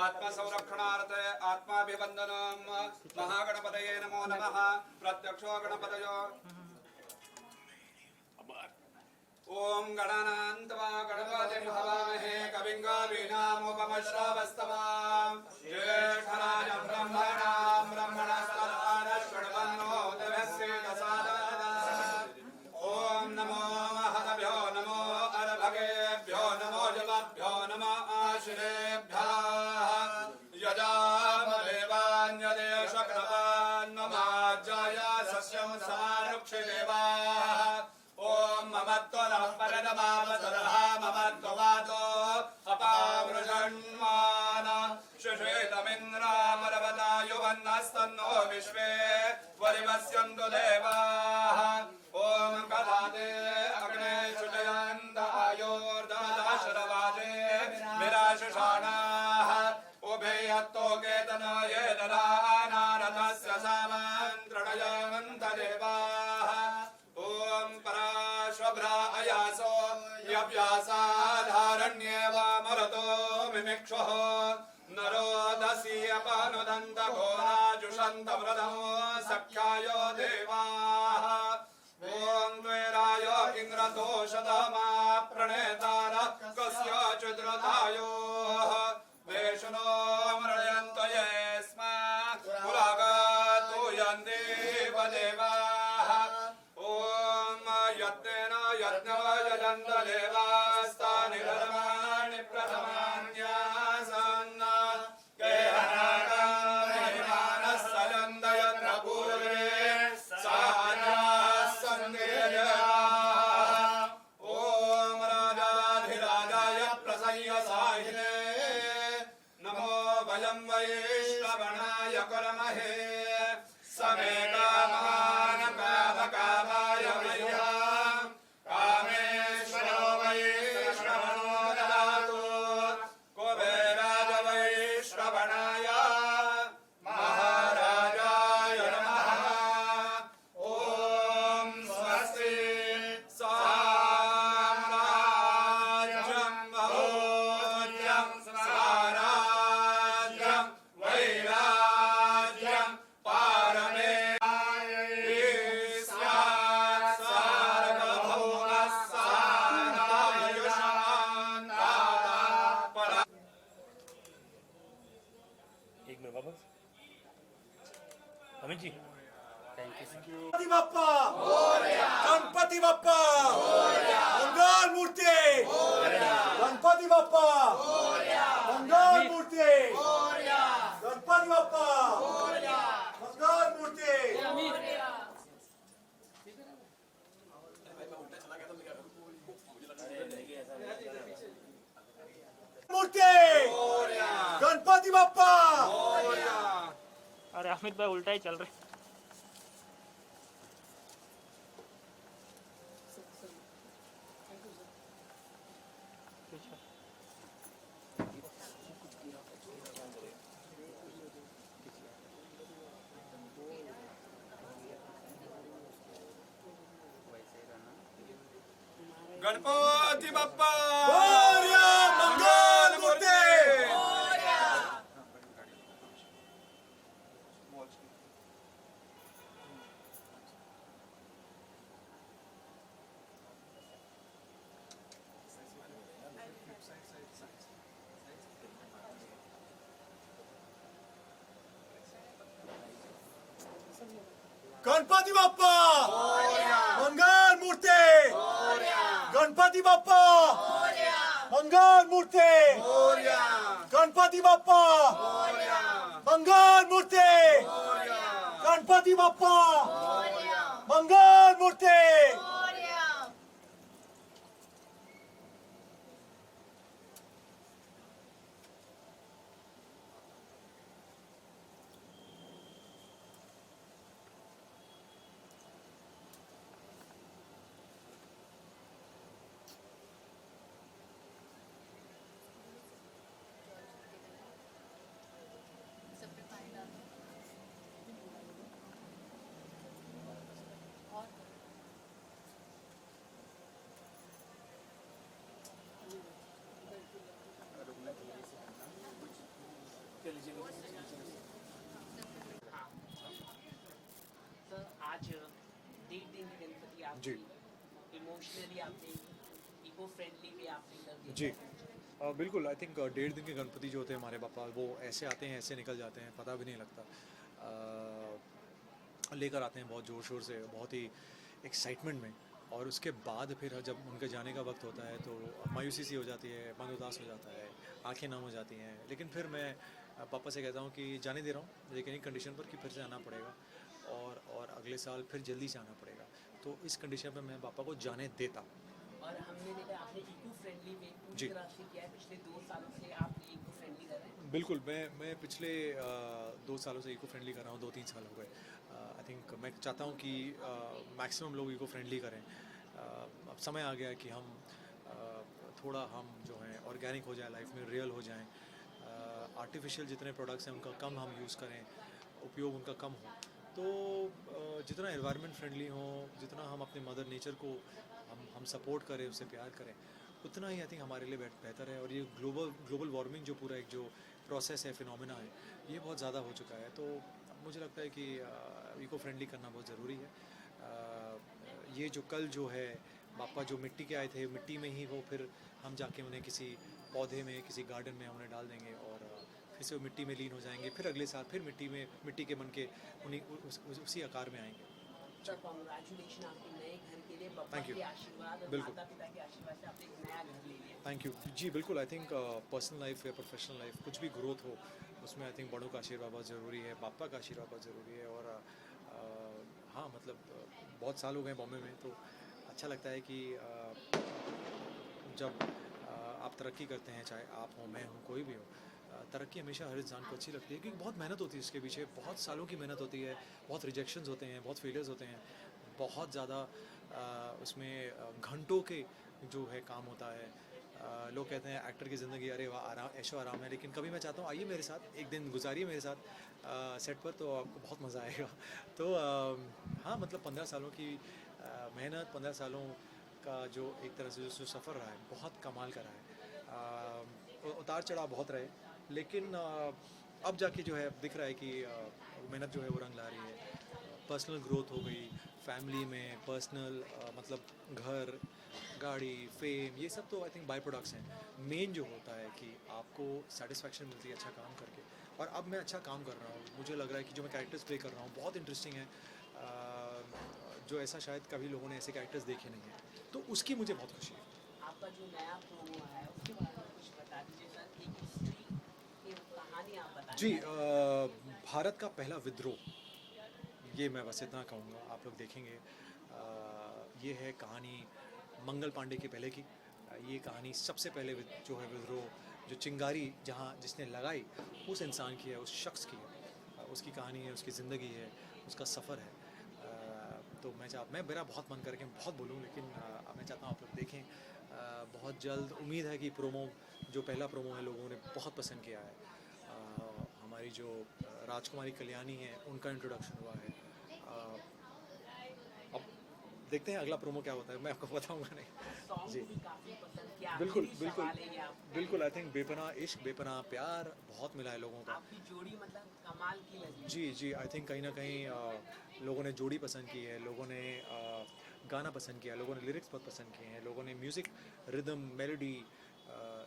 आत्मसंरक्षणार्थे आत्माभिवंदनम महागणपतये नमो नमः। प्रत्यक्षो गणपतयो ओम गणानान्त्वा गणपतिं हवामहे कविं कवीनामुपमश्रवस्तवाम् ज्येष्ठराजं ब्रह्मणां ब्रह्मणस्पदानश्वन्नो दिवस्येदसादः। ओम नमो महद्भ्यो नमो अर्भगेभ्यो नमो जलभ्यो नमो आश्रेभ्यः। यजामदेवान्यदेशक्रमान् ममाज्याय सस्यं समारुक्षिदेवाः। ओम ममत्वनः परदमावसरः ममत्ववातो अपावृजन्मान शिशेतमिन्द्रामरवता युवन्नस्तन्नो विश्वे वरिवस्यन्तु देवाः। ओम कलादे अग्ने शुचयन्त आयोर्दाशरवाजे विराशशाणाः। उभयत्तो केतनो ये ददानारथस्य सामन्त्रणयन्त देवाः। ओम पराश्वभ्रा अयासो यव्यासाधारण्येव मरतो मिमिक्षुः। नरोदसी अपनुदन्त घोराजुषन्त व्रतमो सख्यायो देवाः। ओम द्वेरायो इन्द्रदोषधमा प्रणेतार कस्यचिद्रतायोः। वेषणो मृणयन्तो ये स्मा पुरागतो यन्देव देवाः। ओम यत्नेन यज्ञो यजन्त देवास्तानि कुर्महे समे कामान् कामकामाय मह्यम् कामेश्वरो वैश्रवणो ददातु कुबेराय वैश्रवणाय महाराजाय नमः ॐ स्वस्ति साम्राज्यं भोज्यं स्वराज्यं वैराज्यं स्यात् सार्वभौमः सारायुष्मान् परा। एक मिनट वापस अमित जी गणपति बाप्पा गणपति बाप्पा मंगल मूर्ति गणपति बाप्पा मंगल मूर्ति गणपति बाप्पा मंगल मूर्ति मूर्ति गणपति बाप्पा। अरे अमित भाई उल्टा ही चल रहे गणपति बप्पा मोरया मंगल मूर्ति गणपति बाप्पा मंगल मूर्ति गणपति बाप्पा मंगल मूर्ति गणपति बाप्पा मंगल मूर्ति गणपति बाप्पा मंगल मूर्ति। सर आज 1.5 दिन की गणपति आप जी। इमोशनली आपने इको फ्रेंडली भी आपने कर दिया जी बिल्कुल आई थिंक 1.5 दिन के गणपति जो होते हैं हमारे पापा वो ऐसे आते हैं ऐसे निकल जाते हैं पता भी नहीं लगता लेकर आते हैं बहुत ज़ोर शोर से बहुत ही एक्साइटमेंट में और उसके बाद फिर जब उनके जाने का वक्त होता है तो मायूसी सी हो जाती है मन उदास हो जाता है आंखें नम हो जाती हैं लेकिन फिर मैं पापा से कहता हूँ कि जाने दे रहा हूँ लेकिन एक कंडीशन पर कि फिर से आना पड़ेगा और अगले साल फिर जल्दी से आना पड़ेगा तो इस कंडीशन पर मैं पापा को जाने देता। और हमने देखा आपने इको फ्रेंडली में जी। पूरी तरह से किया है पिछले 2 सालों से आप इको फ्रेंडली कर रहे हैं बिल्कुल मैं पिछले 2 सालों से इको फ्रेंडली कर रहा हूँ 2-3 साल हो गए आई थिंक मैं चाहता हूँ कि मैक्सिमम लोग इको फ्रेंडली करें अब समय आ गया है कि हम थोड़ा हम जो हैं ऑर्गेनिक हो जाए लाइफ में रियल हो जाएं आर्टिफिशियल जितने प्रोडक्ट्स हैं उनका कम हम यूज़ करें उपयोग उनका कम हो तो जितना एनवायरनमेंट फ्रेंडली हो जितना हम अपने मदर नेचर को हम सपोर्ट करें उससे प्यार करें उतना ही आई थिंक हमारे लिए बेहतर है और ये ग्लोबल वार्मिंग जो पूरा एक जो प्रोसेस है फिनोमेना है ये बहुत ज़्यादा हो चुका है तो मुझे लगता है कि इको फ्रेंडली करना बहुत ज़रूरी है ये जो कल जो है पापा जो मिट्टी के आए थे मिट्टी में ही वो फिर हम जाके उन्हें किसी पौधे में किसी गार्डन में उन्हें डाल देंगे और फिर से वो मिट्टी में लीन हो जाएंगे फिर अगले साल फिर मिट्टी के बन के उसी आकार में आएंगे। सर कांग्रेचुलेशन आपके नए घर के लिए पापा Thank you. के आशीर्वाद और बिल्कुल। माता पिता के आशीर्वाद से आपने एक नया घर ले लिया थैंक यू जी बिल्कुल आई थिंक पर्सनल लाइफ या प्रोफेशनल लाइफ कुछ भी ग्रोथ हो उसमें आई थिंक बड़ों का आशीर्वाद बहुत ज़रूरी है पापा का आशीर्वाद बहुत ज़रूरी है और हाँ मतलब बहुत साल हो गए बॉम्बे में तो अच्छा लगता है कि जब आप तरक्की करते हैं चाहे आप हो मैं हूँ कोई भी हो तरक्की हमेशा हर इंसान को अच्छी लगती है क्योंकि बहुत मेहनत होती है इसके पीछे, बहुत सालों की मेहनत होती है, बहुत रिजेक्शंस होते हैं, बहुत फेलियर्स होते हैं, बहुत ज़्यादा उसमें घंटों के जो है काम होता है। लोग कहते हैं एक्टर की ज़िंदगी अरे वाह आराम ऐशो आराम है, लेकिन कभी मैं चाहता हूँ आइए मेरे साथ एक दिन गुजारिए मेरे साथ सेट पर, तो आपको बहुत मज़ा आएगा। तो हाँ मतलब 15 सालों की मेहनत, 15 सालों का जो एक तरह से जो सफ़र रहा है बहुत कमाल का रहा है। उतार चढ़ाव बहुत रहे, लेकिन अब जाके जो है दिख रहा है कि मेहनत जो है वो रंग ला रही है। पर्सनल ग्रोथ हो गई, फैमिली में पर्सनल मतलब घर, गाड़ी, फेम, ये सब तो आई थिंक बाय प्रोडक्ट्स हैं। मेन जो होता है कि आपको सेटिस्फेक्शन मिलती है अच्छा काम करके, और अब मैं अच्छा काम कर रहा हूँ। मुझे लग रहा है कि जो मैं कैरेक्टर्स प्ले कर रहा हूँ बहुत इंटरेस्टिंग है, जो ऐसा शायद कभी लोगों ने ऐसे कैरेक्टर्स देखे नहीं हैं, तो उसकी मुझे बहुत खुशी है। आपका जो नया प्रोमो आया है उसके बारे में कुछ बता दीजिए सर, एक हिस्ट्री की कहानी आप बता जी, भारत का पहला विद्रोह, ये मैं बस इतना कहूँगा, आप लोग देखेंगे। ये है कहानी मंगल पांडे के पहले की। ये कहानी सबसे पहले जो है विद्रोह जो चिंगारी जहाँ जिसने लगाई उस इंसान की है, उस शख्स की है। उसकी कहानी है, उसकी ज़िंदगी है, उसका सफ़र है। तो मैं मेरा बहुत मन करके बहुत बोलूँ, लेकिन मैं चाहता हूँ आप लोग देखें। बहुत जल्द उम्मीद है कि प्रोमो जो पहला प्रोमो है लोगों ने बहुत पसंद किया है। हमारी जो राजकुमारी कल्याणी है उनका इंट्रोडक्शन हुआ है। अब देखते हैं अगला प्रोमो क्या होता है, मैं आपको बताऊंगा नहीं। सॉन्ग जी भी काफी पसंद किया। बिल्कुल आखिरी बिल्कुल सवाल है ये आपका। बिल्कुल। आई थिंक बेपनाह इश्क, बेपनाह प्यार बहुत मिला है लोगों का। आपकी जोड़ी मतलब कमाल की लगी। जी जी, आई थिंक कहीं ना कहीं लोगों ने जोड़ी पसंद की है, लोगों ने गाना पसंद किया, लोगों ने लिरिक्स बहुत पसंद किए हैं, लोगों ने म्यूज़िक, रिदम, मेलोडी,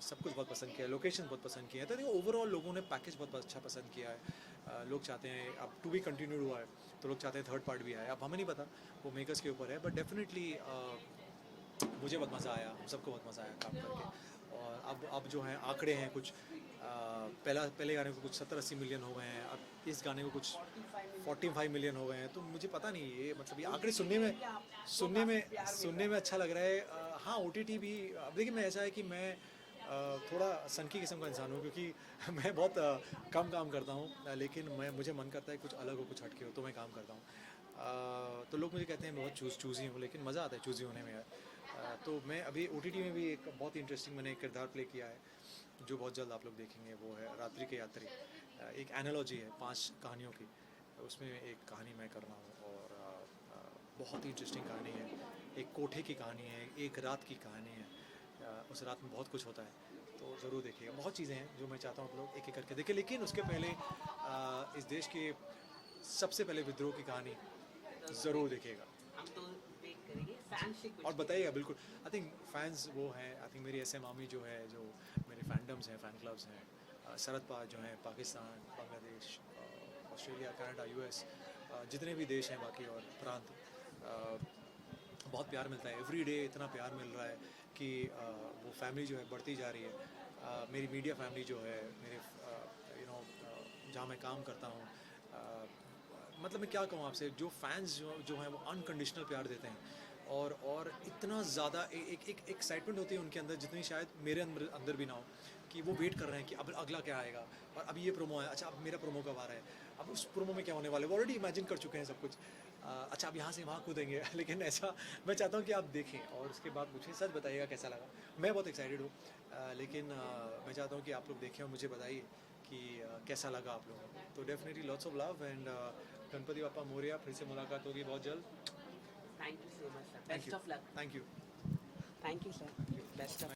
सब कुछ बहुत पसंद किया है, लोकेशन बहुत पसंद किया है। तो ओवरऑल लोगों ने पैकेज बहुत अच्छा पसंद किया है। लोग चाहते हैं अब टू बी कंटिन्यूड हुआ है, तो लोग चाहते हैं थर्ड पार्ट भी आए। अब हमें नहीं पता, वो मेकर्स के ऊपर है, बट डेफिनेटली मुझे बहुत मज़ा आया, हम सबको बहुत मज़ा आया काम करके। और अब जो हैं आंकड़े हैं कुछ, पहले गाने को कुछ 70-80 मिलियन हो गए हैं, अब इस गाने को कुछ 45 मिलियन हो गए हैं। तो मुझे पता नहीं, ये मतलब ये आंकड़े सुनने में अच्छा लग रहा है। हाँ OTT भी, अब देखिए मैं ऐसा है कि मैं थोड़ा सनकी किस्म का इंसान हूँ, क्योंकि मैं बहुत कम काम करता हूँ, लेकिन मुझे मन करता है कुछ अलग हो, कुछ हटके हो, तो मैं काम करता हूँ। तो लोग मुझे कहते हैं मैं बहुत चूज़ी हूँ, लेकिन मज़ा आता है चूज़ी होने में यार। तो मैं अभी OTT में भी एक बहुत इंटरेस्टिंग मैंने एक किरदार प्ले किया है, जो बहुत जल्द आप लोग देखेंगे। वो है रात्रि के यात्री। एक एनालॉजी है 5 कहानियों की, उसमें एक कहानी मैं कर रहा हूँ, और बहुत ही इंटरेस्टिंग कहानी है। एक कोठे की कहानी है, एक रात की कहानी है। उस रात में बहुत कुछ होता है, तो ज़रूर देखिएगा। बहुत चीज़ें हैं जो मैं चाहता हूँ आप लोग एक एक करके देखें, लेकिन उसके पहले इस देश के सबसे पहले विद्रोह की कहानी ज़रूर देखिएगा। हम तो वेट करेंगे फैंस से कुछ। और बताइएगा बिल्कुल। आई थिंक फैंस वो हैं, आई थिंक मेरी SM आर्मी जो है, जो मेरे फैंडम्स हैं, फ़ैन क्लब्स हैं, सरहद पार जो हैं, Pakistan, Bangladesh, Australia, Canada, US, जितने भी देश हैं बाकी और प्रांत, बहुत प्यार मिलता है। एवरी डे इतना प्यार मिल रहा है कि वो फैमिली जो है बढ़ती जा रही है। मेरी मीडिया फैमिली जो है, मेरे जहाँ मैं काम करता हूँ, मतलब मैं क्या कहूँ आपसे, जो फैंस जो हैं वो अनकंडीशनल प्यार देते हैं, और इतना ज़्यादा एक एक्साइटमेंट होती है उनके अंदर, जितनी शायद मेरे अंदर भी ना हो, कि वो वेट कर रहे हैं कि अब अगला क्या आएगा, और अब ये प्रोमो है, अच्छा अब मेरा प्रोमो कब आ रहा है, अब उस प्रोमो में क्या होने वाला है, वो ऑलरेडी इमेजिन कर चुके हैं सब कुछ। अच्छा अब यहाँ से वहाँ कूदेंगे लेकिन ऐसा मैं चाहता हूँ कि आप देखें और उसके बाद मुझे सच बताइएगा कैसा लगा। मैं बहुत एक्साइटेड हूँ, लेकिन मैं चाहता हूँ कि आप लोग देखें और मुझे बताइए कि कैसा लगा आप लोगों को। तो definitely lots of love, and Ganpati Bappa Morya. फिर से मुलाकात होगी बहुत जल्द। Thank you so much sir, thank best you, of luck. Thank you. Thank you sir, best of